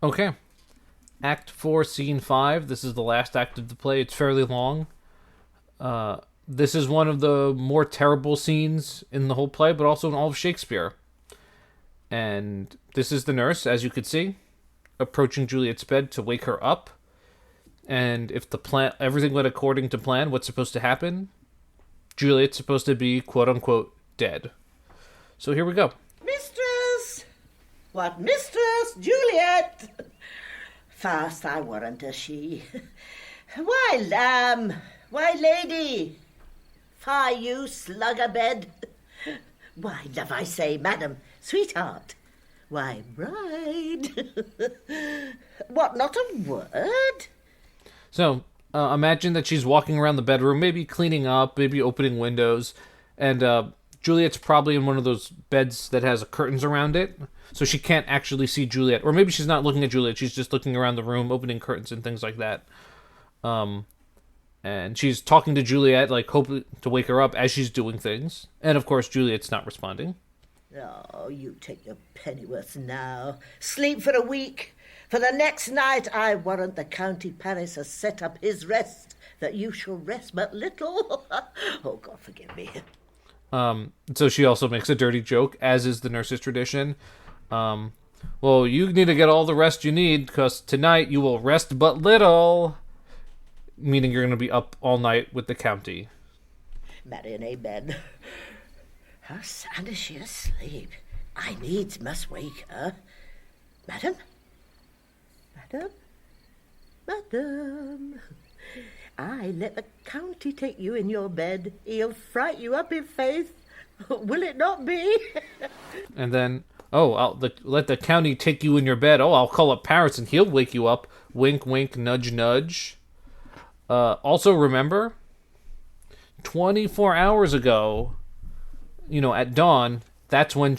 Okay. Act 4, Scene 5. This is the last act of the play. It's fairly long. This is one of the more terrible scenes in the whole play, but also in all of Shakespeare. And this is the nurse, as you could see, approaching Juliet's bed to wake her up. And if everything went according to plan, what's supposed to happen? Juliet's supposed to be, quote-unquote, dead. So here we go. Mistress! What mistress? Juliet! Fast I warrant her she. Why, lamb? Why, lady? Fie, you slug-a-bed? Why, love, I say, madam, sweetheart. Why, bride? What, not a word? So, imagine that she's walking around the bedroom, maybe cleaning up, maybe opening windows, and Juliet's probably in one of those beds that has curtains around it, so she can't actually see Juliet. Or maybe she's not looking at Juliet, she's just looking around the room, opening curtains and things like that. And she's talking to Juliet, like, hoping to wake her up as she's doing things. And, of course, Juliet's not responding. Oh, you take your pennyworth now. Sleep for a week. For the next night, I warrant the County Paris has set up his rest, that you shall rest but little. Oh, God forgive me. So she also makes a dirty joke, as is the nurse's tradition. Well, you need to get all the rest you need, because tonight you will rest but little. Meaning you're going to be up all night with the county. Marry and amen. How sound is she asleep? I needs must wake her. Madam? Madam? Madam? I let the county take you in your bed. He'll fright you up in faith. Will it not be? And then, let the county take you in your bed. Oh, I'll call up Paris and he'll wake you up. Wink, wink, nudge, nudge. Also remember, 24 hours ago, at dawn, that's when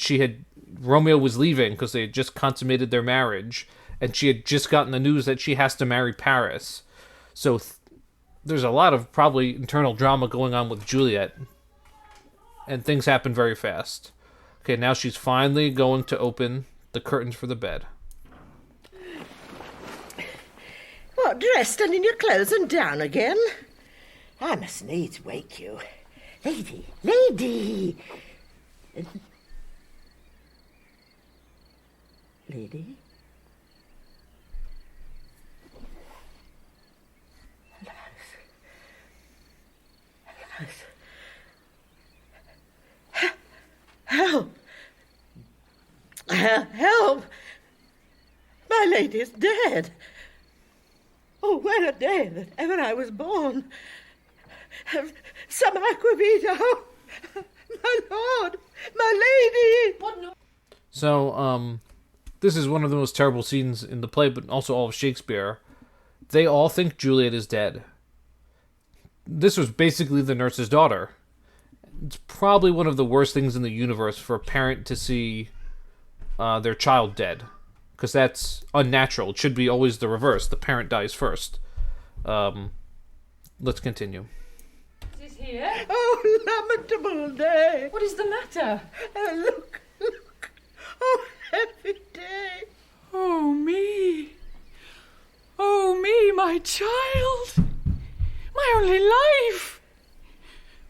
Romeo was leaving because they had just consummated their marriage, and she had just gotten the news that she has to marry Paris. So there's a lot of probably internal drama going on with Juliet, and things happen very fast. Okay, now she's finally going to open the curtains for the bed. What, dressed and in your clothes and down again? I must needs wake you. Lady, lady! Lady? Help! Help! My lady is dead. Oh, what a day that ever I was born. Some aquavita. Oh, my lord, my lady. What no? So, this is one of the most terrible scenes in the play, but also all of Shakespeare. They all think Juliet is dead. This was basically the nurse's daughter. It's probably one of the worst things in the universe for a parent to see their child dead. Because that's unnatural. It should be always the reverse. The parent dies first. Let's continue. Is it here? Oh, lamentable day. What is the matter? Look. Oh, heavy day. Oh, me, my child. My only life.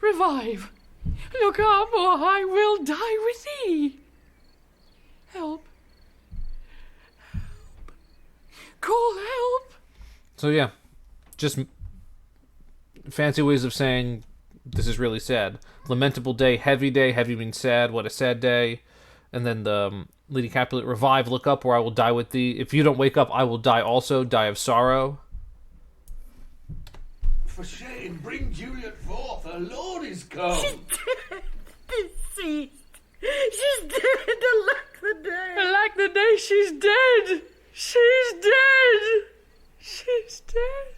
Revive. Look up, or I will die with thee. Help. Call help. So yeah, just fancy ways of saying this is really sad. Lamentable day. Heavy means sad. What a sad day. And then the leading Capulet, revive, look up, or I will die with thee. If you don't wake up, I will die also, die of sorrow. For shame, bring Juliet forth, her lord is come. She's dead, deceased. She's dead, alack the day. Alack the day, she's dead. She's dead. She's dead.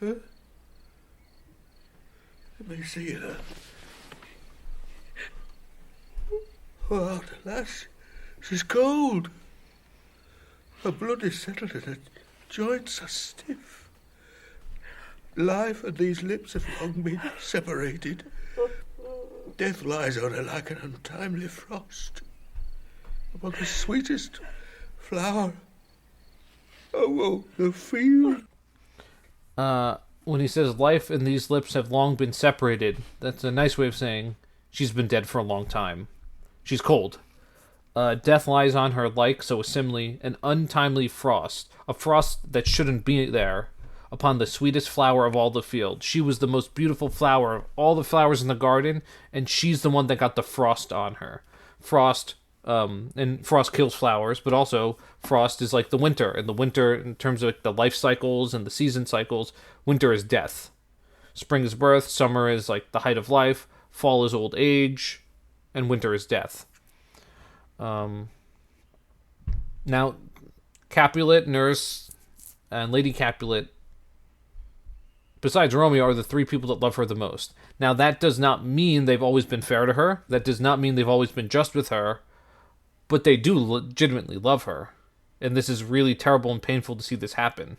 Huh? Let me see her. Oh, alas, she's cold. Her blood is settled and her joints are stiff. Life and these lips have long been separated. Death lies on her like an untimely frost. Upon the sweetest flower Oh, the field. When he says life and these lips have long been separated, that's a nice way of saying she's been dead for a long time. She's cold. Death lies on her like, so a simile, an untimely frost, a frost that shouldn't be there, upon the sweetest flower of all the field. She was the most beautiful flower of all the flowers in the garden, and she's the one that got the frost on her. Frost, and frost kills flowers, but also frost is like the winter, and the winter, in terms of like the life cycles and the season cycles, winter is death. Spring is birth, summer is like the height of life, fall is old age, and winter is death. Now, Capulet, Nurse, and Lady Capulet, besides Romeo, are the three people that love her the most. Now, that does not mean they've always been fair to her. That does not mean they've always been just with her. But they do legitimately love her. And this is really terrible and painful to see this happen.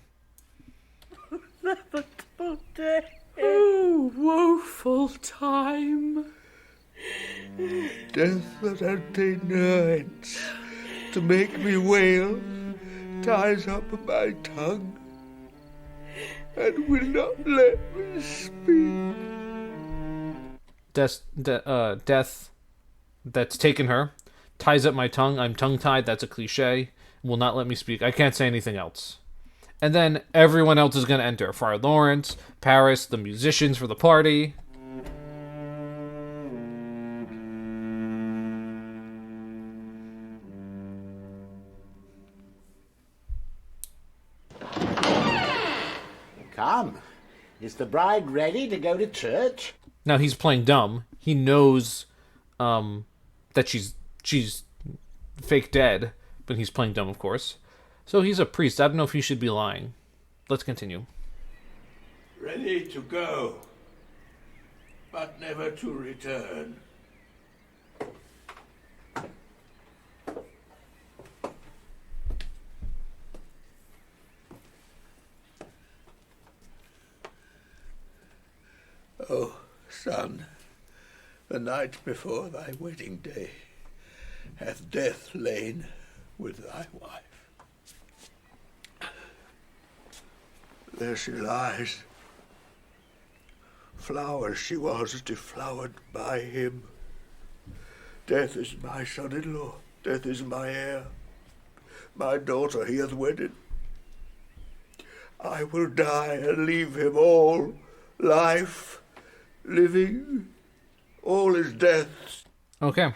Lamentable day. Oh, woeful time. Death that had nights to make me wail ties up my tongue and will not let me speak. Death that's taken her ties up my tongue. I'm tongue-tied. That's a cliche. Will not let me speak. I can't say anything else. And then everyone else is going to enter. Friar Lawrence, Paris, the musicians for the party. Come, is the bride ready to go to church? Now he's playing dumb. He knows that she's fake dead, but he's playing dumb, of course. So he's a priest. I don't know if he should be lying. Let's continue. Ready to go, but never to return. Oh, son, the night before thy wedding day hath death lain with thy wife. There she lies. Flower she was, deflowered by him. Death is my son-in-law, death is my heir. My daughter he hath wedded. I will die and leave him all, life, living, all is death. Okay.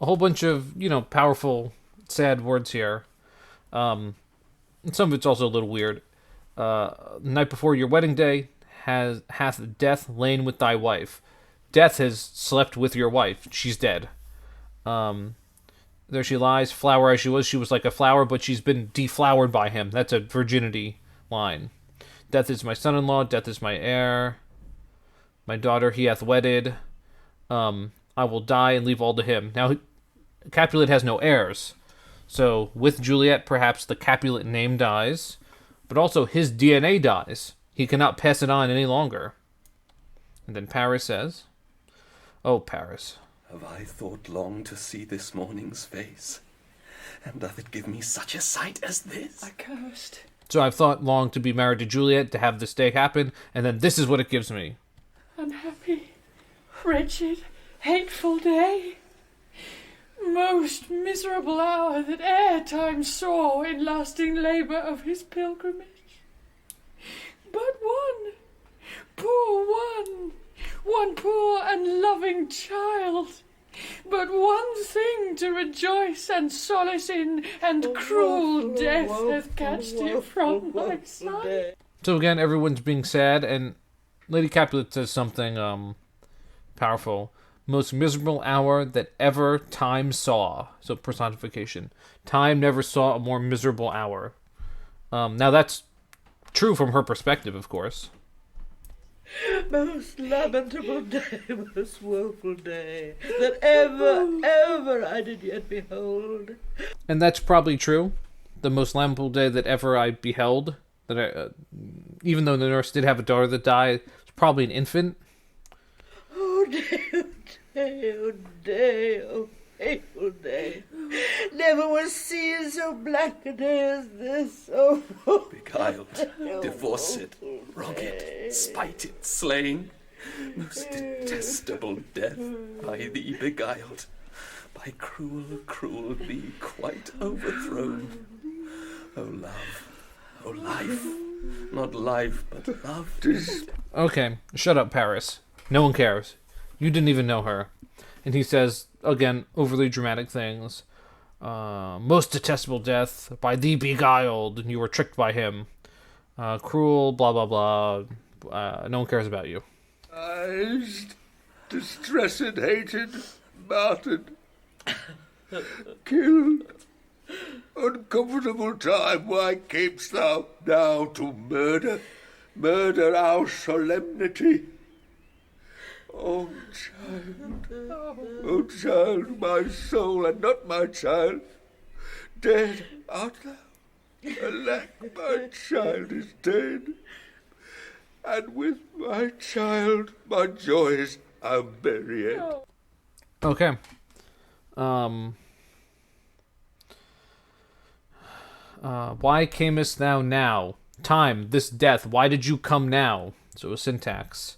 A whole bunch of, powerful, sad words here. And some of it's also a little weird. The night before your wedding day hath death lain with thy wife. Death has slept with your wife. She's dead. There she lies, flower as she was. She was like a flower, but she's been deflowered by him. That's a virginity line. Death is my son-in-law. Death is my heir. My daughter he hath wedded. I will die and leave all to him. Now, Capulet has no heirs. So, with Juliet, perhaps the Capulet name dies. But also, his DNA dies. He cannot pass it on any longer. And then Paris says, "Oh, Paris, have I thought long to see this morning's face? And doth it give me such a sight as this?" Accursed. So I've thought long to be married to Juliet, to have this day happen, and then this is what it gives me. Unhappy, wretched, hateful day. Most miserable hour that e'er time saw in lasting labour of his pilgrimage. But one poor and loving child, but one thing to rejoice and solace in, and cruel death hath catched it from my sight. So again, everyone's being sad, and Lady Capulet says something powerful. Most miserable hour that ever time saw. So personification. Time never saw a more miserable hour. Now that's true from her perspective, of course. Most lamentable day, most woeful day, that ever I did yet behold. And that's probably true. The most lamentable day that ever I beheld. That even though the nurse did have a daughter that died, it's probably an infant. Oh, day, oh, day, oh, day, oh. fateful day. Never was seen so black a day as this. Oh, Beguiled, divorced, wronged, spited, slain. Most detestable death, by thee beguiled, by cruel, cruel thee quite overthrown. O love, O life, not life, but love. Okay, shut up, Paris. No one cares. You didn't even know her. And he says, again, overly dramatic things. Most detestable death, by thee beguiled, and you were tricked by him. Cruel, blah, blah, blah. No one cares about you. Distressed, hated, martyred, killed. Uncomfortable time, why camest thou now to murder our solemnity? Oh, child, my soul, and not my child, dead art thou. Alack, my child is dead, and with my child my joys are buried. Okay. Why camest thou now? Time, this death, why did you come now? So a syntax.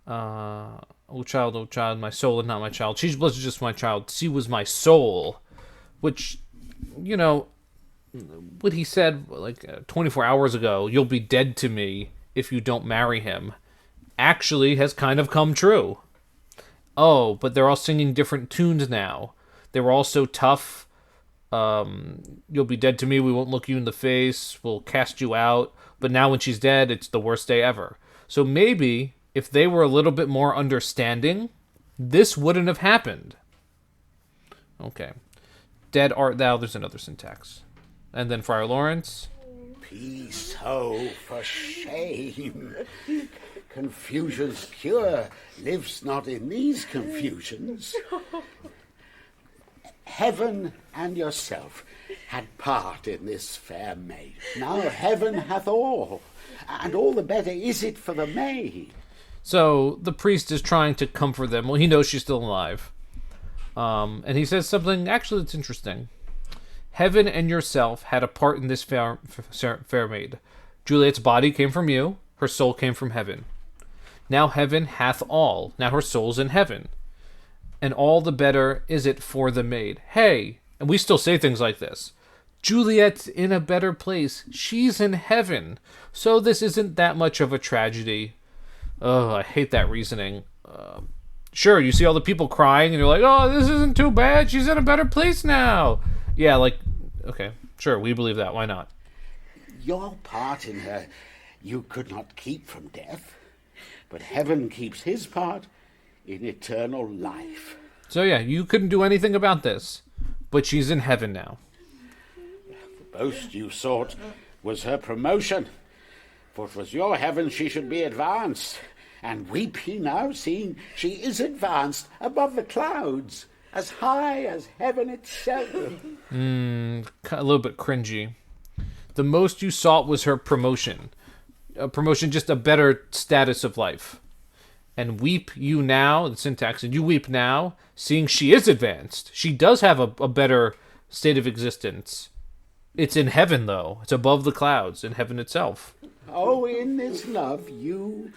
Oh child, my soul and not my child. She's just my child. She was my soul. Which, you know, what he said, 24 hours ago, you'll be dead to me if you don't marry him, actually has kind of come true. Oh, but they're all singing different tunes now. They were all so tough. You'll be dead to me, we won't look you in the face, we'll cast you out. But now when she's dead, it's the worst day ever. So maybe, if they were a little bit more understanding, this wouldn't have happened. Okay. Dead art thou, there's another syntax. And then Friar Lawrence. Peace, ho, for shame. Confusion's cure lives not in these confusions. Heaven and yourself had part in this fair maid. Now heaven hath all, and all the better is it for the maid. So the priest is trying to comfort them. Well, he knows she's still alive. And he says something actually that's interesting. Heaven and yourself had a part in this fair maid. Juliet's body came from you, her soul came from heaven. Now heaven hath all, now her soul's in heaven. And all the better is it for the maid. Hey, and we still say things like this. Juliet's in a better place. She's in heaven. So this isn't that much of a tragedy. Oh, I hate that reasoning. Sure, you see all the people crying and you're like, oh, this isn't too bad. She's in a better place now. Yeah, okay, sure, we believe that. Why not? Your part in her you could not keep from death, but heaven keeps his part in eternal life. So yeah, you couldn't do anything about this, but she's in heaven now. The boast you sought was her promotion, for it was your heaven she should be advanced, and weep ye now, seeing she is advanced above the clouds, as high as heaven itself. A little bit cringy. The most you sought was her promotion. A promotion, just a better status of life. And weep you now, the syntax, and you weep now, seeing she is advanced. She does have a better state of existence. It's in heaven, though. It's above the clouds, in heaven itself. Oh, in this love you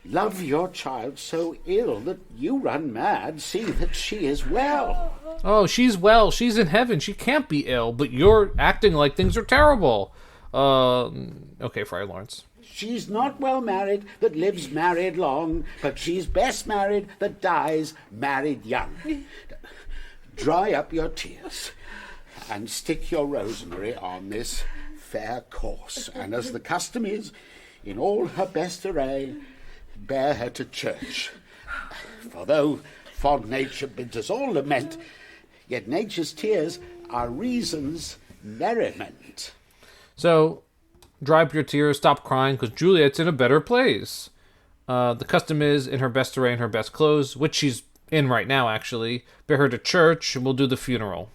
love your child so ill that you run mad, seeing that she is well. Oh, she's well. She's in heaven. She can't be ill, but you're acting like things are terrible. Okay, Friar Lawrence. She's not well married that lives married long, but she's best married that dies married young. Dry up your tears and stick your rosemary on this fair course, and as the custom is, in all her best array, bear her to church. For though fond nature bids us all lament, yet nature's tears are reason's merriment. So, dry up your tears, stop crying, because Juliet's in a better place. The custom is, in her best array and her best clothes, which she's in right now, actually, bear her to church, and we'll do the funeral.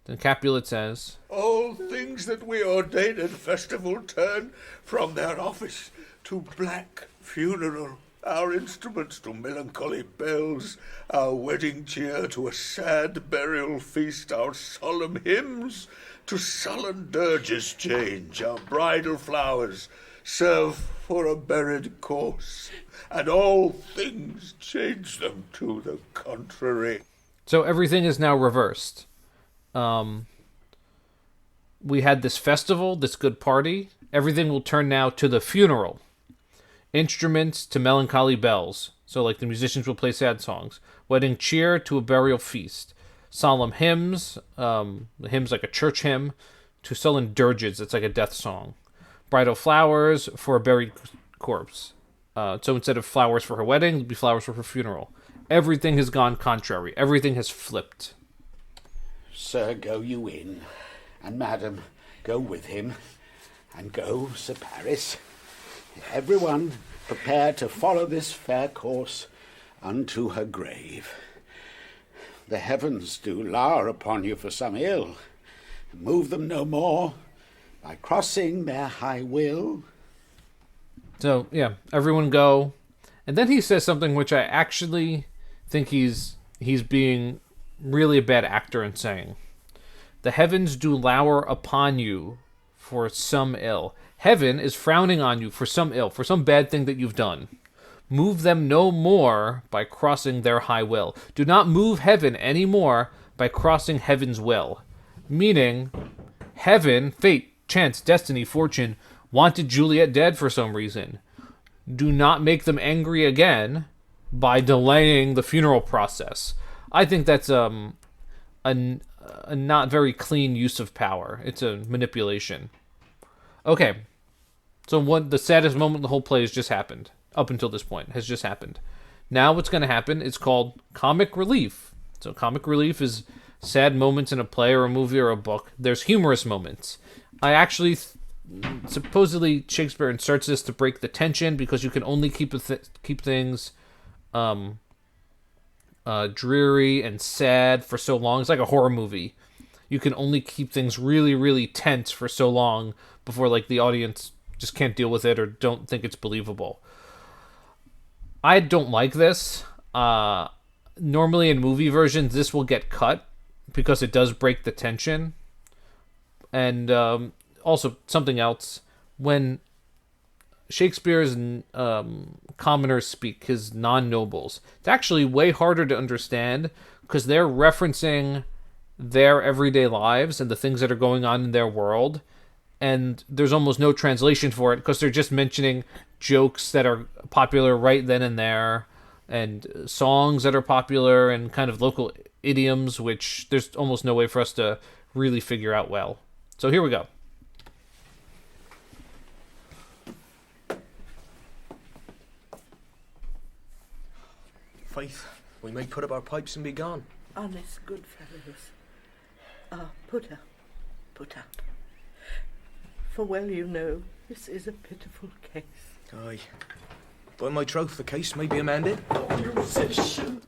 Then Capulet says, All things that we ordain at festival turn from their office to black funeral. our instruments to melancholy bells, our wedding cheer to a sad burial feast, our solemn hymns to sullen dirges change, our bridal flowers serve for a buried corse, and all things change them to the contrary. So everything is now reversed. We had this festival, this good party. Everything will turn now to the funeral. Instruments to melancholy bells. So like the musicians will play sad songs. Wedding cheer to a burial feast. Solemn hymns, hymns like a church hymn, to sullen dirges, it's like a death song. Bridal flowers for a buried corpse. So instead of flowers for her wedding, it'll be flowers for her funeral. Everything has gone contrary. Everything has flipped. Sir, go you in, and madam, go with him, and go, Sir Paris. Everyone prepare to follow this fair course unto her grave. The heavens do lower upon you for some ill. Move them no more by crossing their high will. So, yeah, everyone go. And then he says something which I actually think he's being really a bad actor in saying. The heavens do lower upon you for some ill. Heaven is frowning on you for some ill, for some bad thing that you've done. Move them no more by crossing their high will. Do not move heaven any more by crossing heaven's will. Meaning, heaven, fate, chance, destiny, fortune, wanted Juliet dead for some reason. Do not make them angry again by delaying the funeral process. I think that's a not very clean use of power. It's a manipulation. Okay, so what the saddest moment of the whole play has just happened. Up until this point, has just happened. Now what's going to happen is called comic relief. So comic relief is sad moments in a play or a movie or a book. There's humorous moments. I actually... supposedly Shakespeare inserts this to break the tension because you can only keep things dreary and sad for so long. It's like a horror movie. You can only keep things really, really tense for so long before like the audience just can't deal with it or don't think it's believable. I don't like this. Normally in movie versions, this will get cut because it does break the tension. And also, something else, when Shakespeare's commoners speak, his non-nobles, it's actually way harder to understand because they're referencing their everyday lives and the things that are going on in their world, and there's almost no translation for it because they're just mentioning jokes that are popular right then and there, and songs that are popular, and kind of local idioms, which there's almost no way for us to really figure out well. So here we go. Faith, we may put up our pipes and be gone. Honest good fellows. Put out. For well you know, this is a pitiful case. Aye. By my troth, the case may be amended.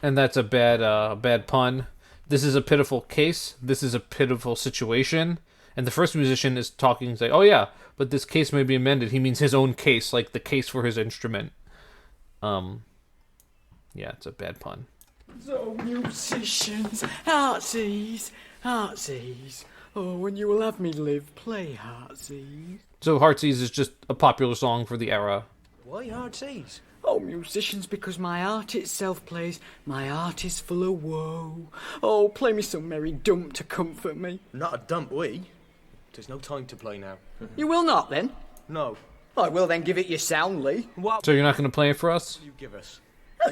And that's a bad pun. This is a pitiful case. This is a pitiful situation. And the first musician is talking, saying, "Oh yeah, but this case may be amended." He means his own case, like the case for his instrument. Yeah, it's a bad pun. So, musicians, heartsies. Oh, when you will have me live, play heartsies. So Heartsease is just a popular song for the era. Why hard seas? Oh, musicians, because my art itself plays, my art is full of woe. Oh, play me some merry dump to comfort me. Not a dump, we. 'Tis no time to play now. You will not, then? No. I will then give it you soundly. What So you're not going to play it for us? will you give us?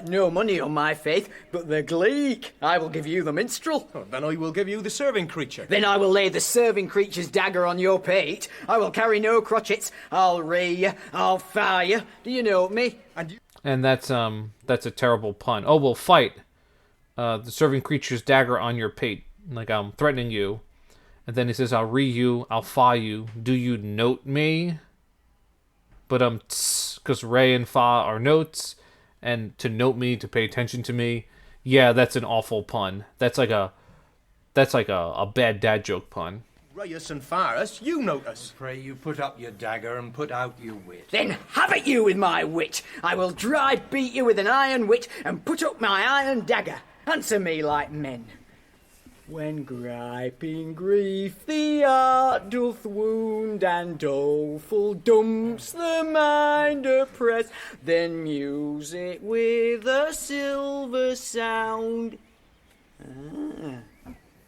No money on my faith, but the gleek. I will give you the minstrel. Oh, then I will give you the serving creature. Then I will lay the serving creature's dagger on your pate. I will carry no crotchets. I'll ray you. I'll fire you. Do you know me? And that's a terrible pun. Oh, we'll fight. The serving creature's dagger on your pate. Like I'm threatening you. And then he says, "I'll re you. I'll fa you. Do you note me?" But because re and fa are notes. And to note me, to pay attention to me, yeah, that's an awful pun. That's like a bad dad joke pun. Reyes and Faris, you notice. Pray you put up your dagger and put out your wit. Then have at you with my wit. I will dry beat you with an iron wit and put up my iron dagger. Answer me like men. When griping grief the heart doth wound and doleful dumps the mind oppress, then music with a silver sound.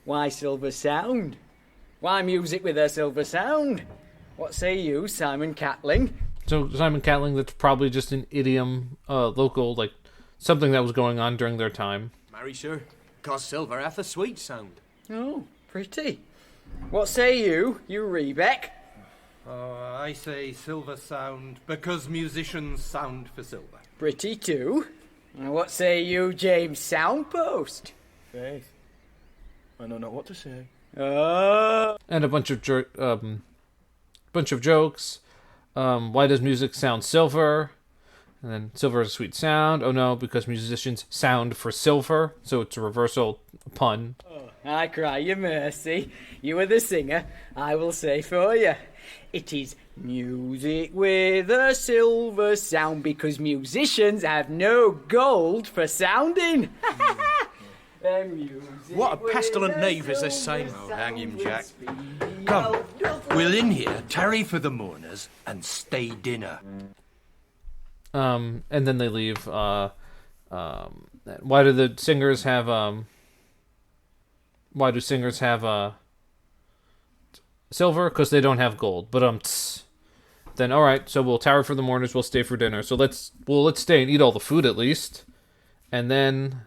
Why silver sound? Why music with a silver sound? What say you, Simon Catling? So Simon Catling, that's probably just an idiom, local, like something that was going on during their time. Marry, sir, 'cause silver hath a sweet sound. Oh, pretty. What say you, Rebeck? Oh, I say silver sound because musicians sound for silver. Pretty too. And what say you, James Soundpost? Faith, I know not what to say. And a bunch of jokes. Why does music sound silver? And then silver is a sweet sound. Oh no, because musicians sound for silver, so it's a reversal pun. I cry you mercy. You are the singer. I will say for you. It is music with a silver sound because musicians have no gold for sounding. What a pestilent knave is this same. Oh, hang him, Jack. Come, we'll in here, tarry for the mourners, and stay dinner. And then they leave. Why do the singers have why do singers have silver? Because they don't have gold. But then all right, so we'll tarry for the mourners. We'll stay for dinner. So let's stay and eat all the food at least, and then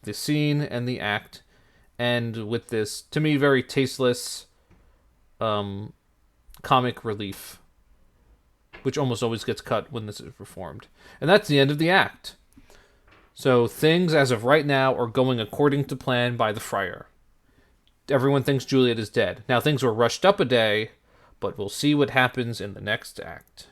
the scene and the act end with this, to me, very tasteless comic relief, which almost always gets cut when this is performed. And that's the end of the act. So things, as of right now, are going according to plan by the friar. Everyone thinks Juliet is dead. Now, things were rushed up a day, but we'll see what happens in the next act.